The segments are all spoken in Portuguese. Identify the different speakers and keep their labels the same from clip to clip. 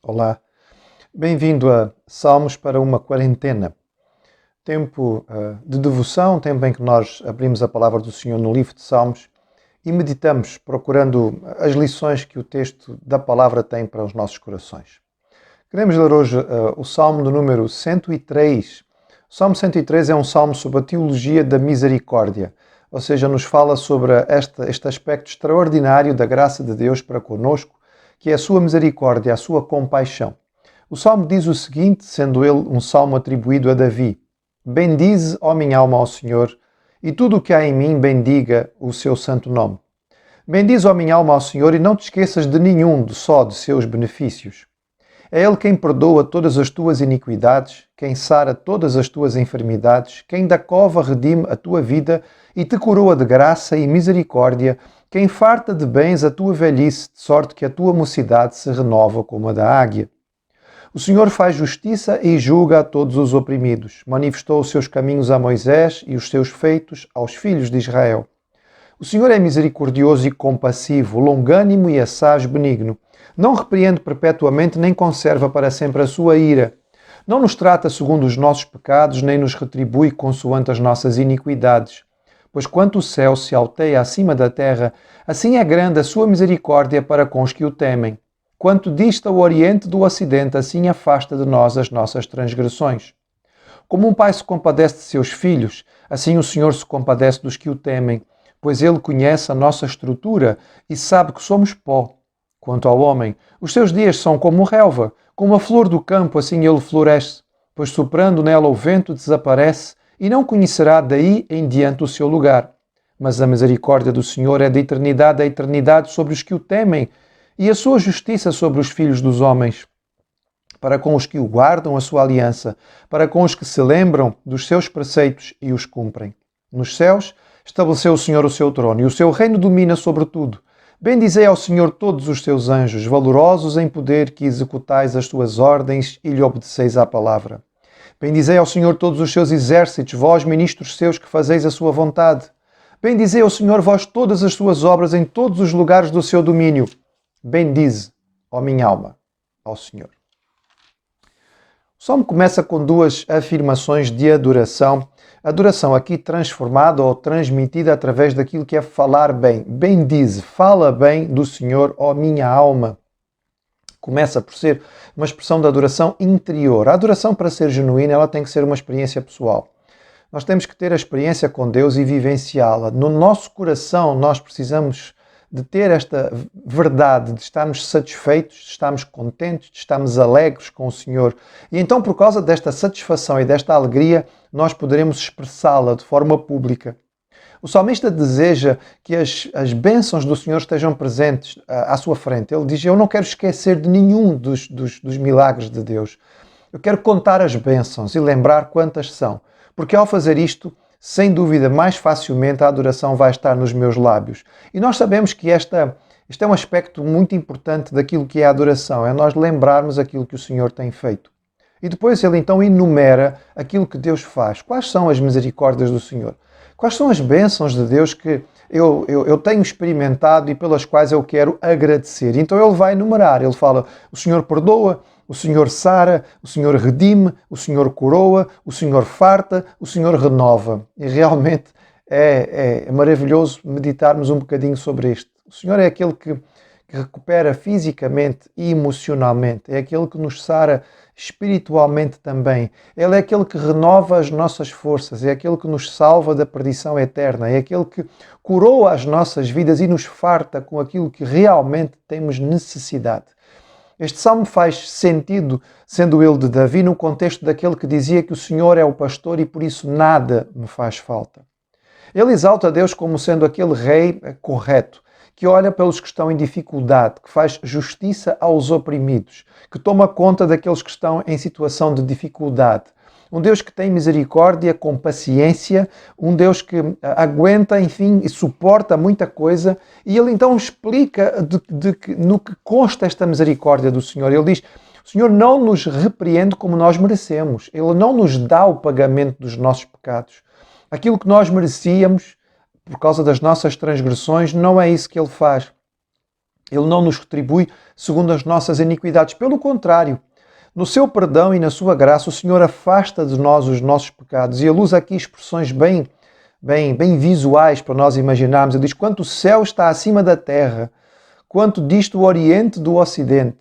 Speaker 1: Olá, bem-vindo a Salmos para uma Quarentena. Tempo de devoção, tempo em que nós abrimos a palavra do Senhor no livro de Salmos e meditamos, procurando as lições que o texto da palavra tem para os nossos corações. Queremos ler hoje o Salmo do número 103. O Salmo 103 é um salmo sobre a teologia da misericórdia, ou seja, nos fala sobre este aspecto extraordinário da graça de Deus para conosco, que é a sua misericórdia, a sua compaixão. O salmo diz o seguinte, sendo ele um salmo atribuído a Davi: Bendize, ó minha alma, ao Senhor, e tudo o que há em mim bendiga o seu santo nome. Bendize, ó minha alma, ao Senhor, e não te esqueças de nenhum só de seus benefícios. É Ele quem perdoa todas as tuas iniquidades, quem sara todas as tuas enfermidades, quem da cova redime a tua vida e te coroa de graça e misericórdia, quem farta de bens a tua velhice, de sorte que a tua mocidade se renova como a da águia. O Senhor faz justiça e julga a todos os oprimidos. Manifestou os seus caminhos a Moisés e os seus feitos aos filhos de Israel. O Senhor é misericordioso e compassivo, longânimo e assaz benigno. Não repreende perpetuamente, nem conserva para sempre a sua ira. Não nos trata segundo os nossos pecados, nem nos retribui consoante as nossas iniquidades. Pois quanto o céu se alteia acima da terra, assim é grande a sua misericórdia para com os que o temem. Quanto dista o oriente do ocidente, assim afasta de nós as nossas transgressões. Como um pai se compadece de seus filhos, assim o Senhor se compadece dos que o temem, pois Ele conhece a nossa estrutura e sabe que somos pó. Quanto ao homem, os seus dias são como relva, como a flor do campo, assim ele floresce, pois soprando nela o vento desaparece, e não conhecerá daí em diante o seu lugar. Mas a misericórdia do Senhor é de eternidade a eternidade sobre os que o temem, e a sua justiça sobre os filhos dos homens, para com os que o guardam a sua aliança, para com os que se lembram dos seus preceitos e os cumprem. Nos céus estabeleceu o Senhor o seu trono, e o seu reino domina sobre tudo. Bendizei ao Senhor todos os seus anjos, valorosos em poder, que executais as suas ordens e lhe obedeceis à palavra. Bendizei ao Senhor todos os seus exércitos, vós, ministros seus, que fazeis a sua vontade. Bendizei ao Senhor, vós, todas as suas obras em todos os lugares do seu domínio. Bendize, ó minha alma, ao Senhor. O Salmo começa com duas afirmações de adoração. Adoração aqui transformada ou transmitida através daquilo que é falar bem. Bendize, fala bem do Senhor, ó minha alma. Começa por ser uma expressão de adoração interior. A adoração, para ser genuína, ela tem que ser uma experiência pessoal. Nós temos que ter a experiência com Deus e vivenciá-la. No nosso coração, nós precisamos de ter esta verdade, de estarmos satisfeitos, de estarmos contentes, de estarmos alegres com o Senhor. E então, por causa desta satisfação e desta alegria, nós poderemos expressá-la de forma pública. O salmista deseja que as bênçãos do Senhor estejam presentes à sua frente. Ele diz: eu não quero esquecer de nenhum dos milagres de Deus. Eu quero contar as bênçãos e lembrar quantas são. Porque ao fazer isto, sem dúvida, mais facilmente a adoração vai estar nos meus lábios. E nós sabemos que este é um aspecto muito importante daquilo que é a adoração. É nós lembrarmos aquilo que o Senhor tem feito. E depois ele então enumera aquilo que Deus faz. Quais são as misericórdias do Senhor? Quais são as bênçãos de Deus que eu tenho experimentado e pelas quais eu quero agradecer? Então ele vai enumerar, ele fala: o Senhor perdoa, o Senhor sara, o Senhor redime, o Senhor coroa, o Senhor farta, o Senhor renova. E realmente é maravilhoso meditarmos um bocadinho sobre isto. O Senhor é aquele que recupera fisicamente e emocionalmente, é aquele que nos sara espiritualmente também. Ele é aquele que renova as nossas forças, é aquele que nos salva da perdição eterna, é aquele que coroa as nossas vidas e nos farta com aquilo que realmente temos necessidade. Este salmo faz sentido, sendo ele de Davi, no contexto daquele que dizia que o Senhor é o pastor e por isso nada me faz falta. Ele exalta Deus como sendo aquele rei correto, que olha pelos que estão em dificuldade, que faz justiça aos oprimidos, que toma conta daqueles que estão em situação de dificuldade. Um Deus que tem misericórdia, com paciência, um Deus que aguenta, enfim, e suporta muita coisa. E ele então explica no que consta esta misericórdia do Senhor. Ele diz: O Senhor não nos repreende como nós merecemos. Ele não nos dá o pagamento dos nossos pecados. Aquilo que nós merecíamos, por causa das nossas transgressões, não é isso que Ele faz. Ele não nos retribui segundo as nossas iniquidades. Pelo contrário, no seu perdão e na sua graça, o Senhor afasta de nós os nossos pecados. E Ele usa aqui expressões bem visuais para nós imaginarmos. Ele diz: quanto o céu está acima da terra, quanto disto o Oriente do Ocidente.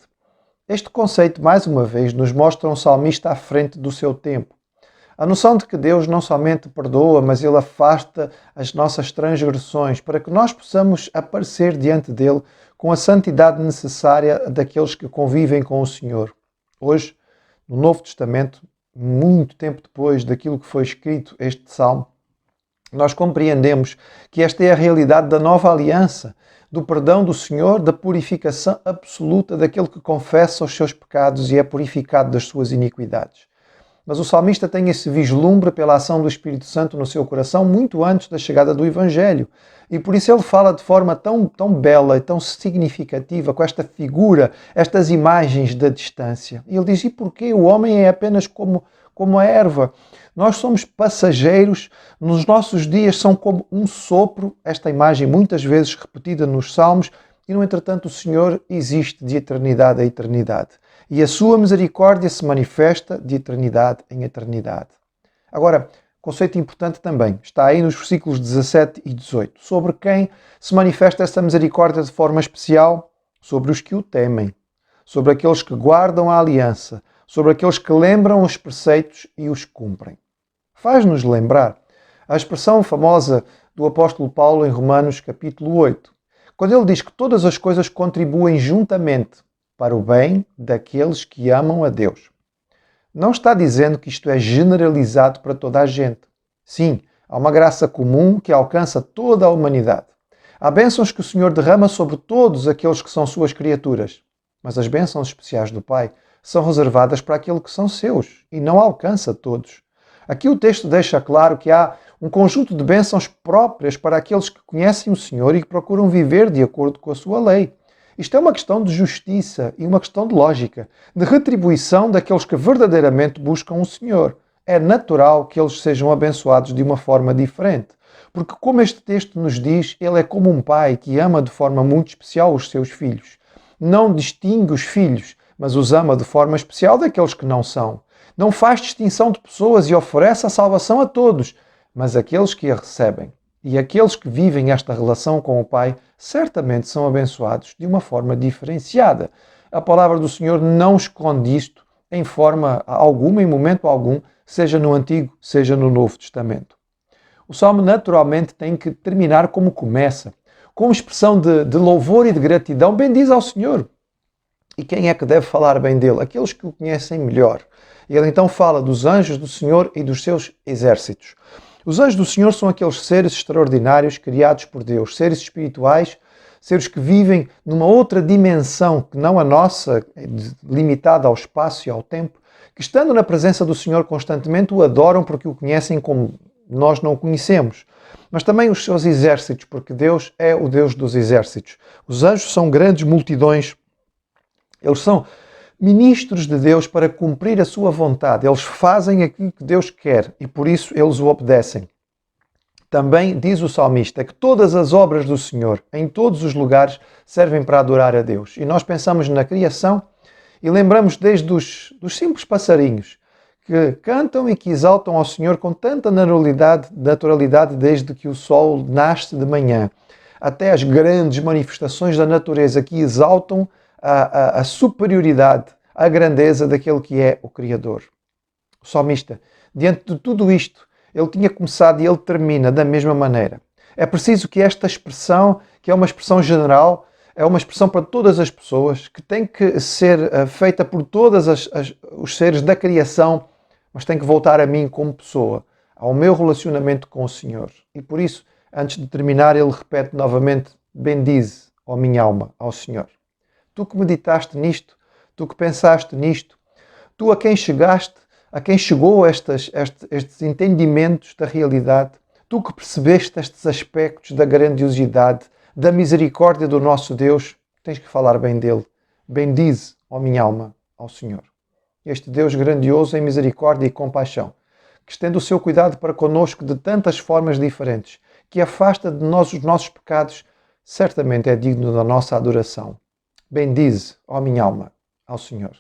Speaker 1: Este conceito, mais uma vez, nos mostra um salmista à frente do seu tempo. A noção de que Deus não somente perdoa, mas Ele afasta as nossas transgressões para que nós possamos aparecer diante dEle com a santidade necessária daqueles que convivem com o Senhor. Hoje, no Novo Testamento, muito tempo depois daquilo que foi escrito este salmo, nós compreendemos que esta é a realidade da nova aliança, do perdão do Senhor, da purificação absoluta daquele que confessa os seus pecados e é purificado das suas iniquidades. Mas o salmista tem esse vislumbre pela ação do Espírito Santo no seu coração muito antes da chegada do Evangelho. E por isso ele fala de forma tão bela e tão significativa, com esta figura, estas imagens da distância. E ele diz: e porquê o homem é apenas como a erva? Nós somos passageiros, nos nossos dias são como um sopro, esta imagem muitas vezes repetida nos Salmos, e no entretanto o Senhor existe de eternidade a eternidade. E a sua misericórdia se manifesta de eternidade em eternidade. Agora, conceito importante também, está aí nos versículos 17 e 18. Sobre quem se manifesta essa misericórdia de forma especial? Sobre os que o temem, sobre aqueles que guardam a aliança, sobre aqueles que lembram os preceitos e os cumprem. Faz-nos lembrar a expressão famosa do apóstolo Paulo em Romanos capítulo 8, quando ele diz que todas as coisas contribuem juntamente para o bem daqueles que amam a Deus. Não está dizendo que isto é generalizado para toda a gente. Sim, há uma graça comum que alcança toda a humanidade. Há bênçãos que o Senhor derrama sobre todos aqueles que são suas criaturas, mas as bênçãos especiais do Pai são reservadas para aqueles que são seus e não alcança todos. Aqui o texto deixa claro que há um conjunto de bênçãos próprias para aqueles que conhecem o Senhor e que procuram viver de acordo com a sua lei. Isto é uma questão de justiça e uma questão de lógica, de retribuição daqueles que verdadeiramente buscam o Senhor. É natural que eles sejam abençoados de uma forma diferente, porque, como este texto nos diz, Ele é como um pai que ama de forma muito especial os seus filhos. Não distingue os filhos, mas os ama de forma especial daqueles que não são. Não faz distinção de pessoas e oferece a salvação a todos, mas aqueles que a recebem. E aqueles que vivem esta relação com o Pai certamente são abençoados de uma forma diferenciada. A palavra do Senhor não esconde isto em forma alguma, em momento algum, seja no Antigo, seja no Novo Testamento. O Salmo naturalmente tem que terminar como começa, com expressão de louvor e de gratidão. Bendiz ao Senhor. E quem é que deve falar bem dele? Aqueles que o conhecem melhor. E ele então fala dos anjos do Senhor e dos seus exércitos. Os anjos do Senhor são aqueles seres extraordinários criados por Deus, seres espirituais, seres que vivem numa outra dimensão que não a nossa, limitada ao espaço e ao tempo, que estando na presença do Senhor constantemente o adoram porque o conhecem como nós não o conhecemos. Mas também os seus exércitos, porque Deus é o Deus dos exércitos. Os anjos são grandes multidões, eles são ministros de Deus para cumprir a sua vontade. Eles fazem aquilo que Deus quer e por isso eles o obedecem. Também diz o salmista que todas as obras do Senhor, em todos os lugares, servem para adorar a Deus. E nós pensamos na criação e lembramos desde dos simples passarinhos que cantam e que exaltam ao Senhor com tanta naturalidade desde que o sol nasce de manhã, até as grandes manifestações da natureza que exaltam a superioridade, a grandeza daquele que é o Criador. O salmista, diante de tudo isto, ele tinha começado e ele termina da mesma maneira. É preciso que esta expressão, que é uma expressão general, é uma expressão para todas as pessoas, que tem que ser feita por todos os seres da criação, mas tem que voltar a mim como pessoa, ao meu relacionamento com o Senhor. E por isso, antes de terminar, ele repete novamente: bendize, ó minha alma, ao Senhor. Tu que meditaste nisto, tu que pensaste nisto, tu a quem chegaste, a quem chegou estes entendimentos da realidade, tu que percebeste estes aspectos da grandiosidade, da misericórdia do nosso Deus, tens que falar bem dele. Bendize, ó minha alma, ao Senhor. Este Deus grandioso em misericórdia e compaixão, que estende o seu cuidado para conosco de tantas formas diferentes, que afasta de nós os nossos pecados, certamente é digno da nossa adoração. Bendize, ó minha alma, ao Senhor.